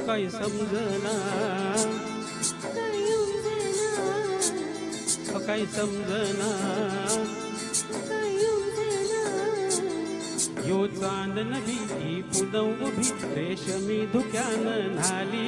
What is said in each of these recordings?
काही समजना काही समजना यो चांदन भी पुनव उभी रेशमी धुक्यानं न्हाली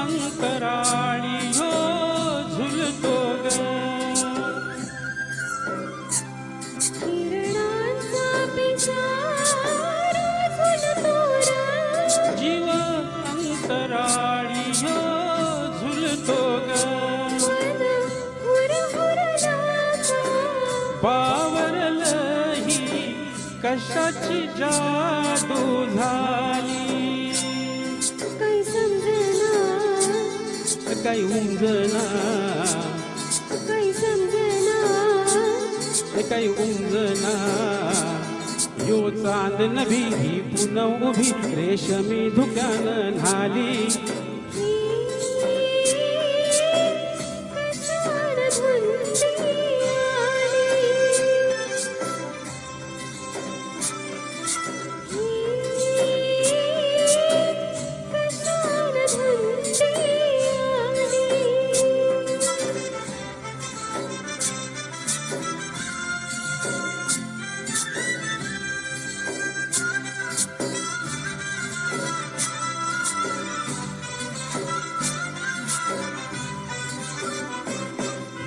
अंतराळी हो झुलतो ग किरणांचा पिसारा झुलतो जीव अंतराळी हो झुलतो ग बावरलं ही कशाची जादू झाली काही उमजना काही समजना काही उमजना यो चांदन भी पुनव उभी रेशमी धुक्यानं न्हाली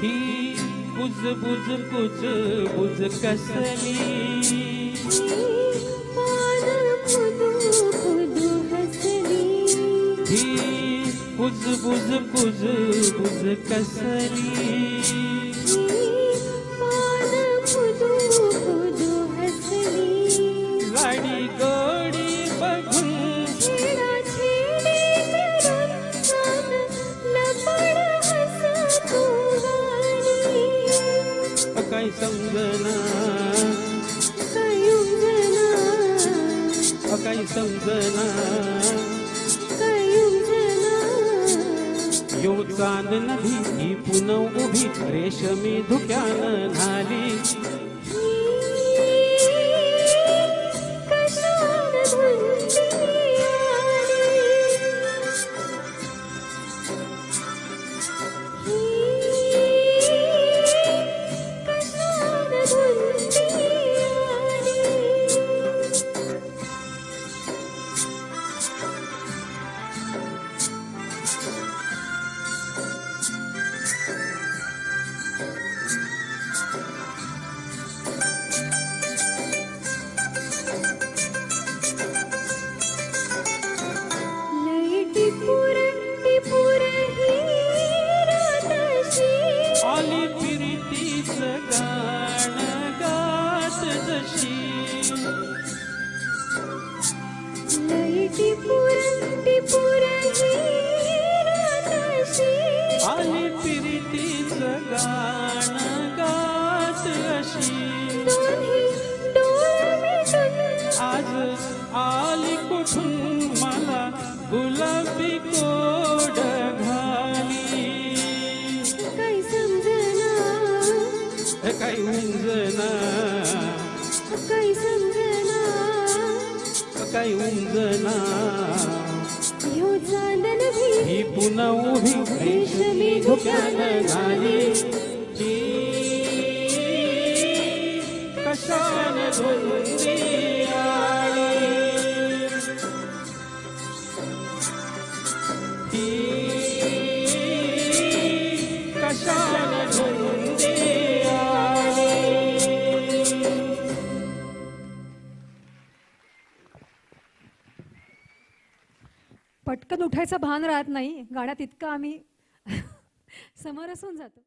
ही बुज बुज बुज बुज कसली ही बुज बुज बुज बुज कसली गाडी गोडी बघून काही समजना काही समजना यो चांदन भी पुनव उभी रेशमी धुक्यानं न्हाली आली प्रीतीचं गाणं गात जशी आली प्रीतीचं गाणं गात अशी आज आली कुठून मला गुलाबी कोड घाली काही उंजना काही उंजना ही पुन्हा उभी रेशमी धुक्यानं न्हाली कशानं धुंदी आली कशानं धुंदी आली पटकन उठायचं भान राहत नाही. गाण्यात इतकं आम्ही समरस होऊन जातो.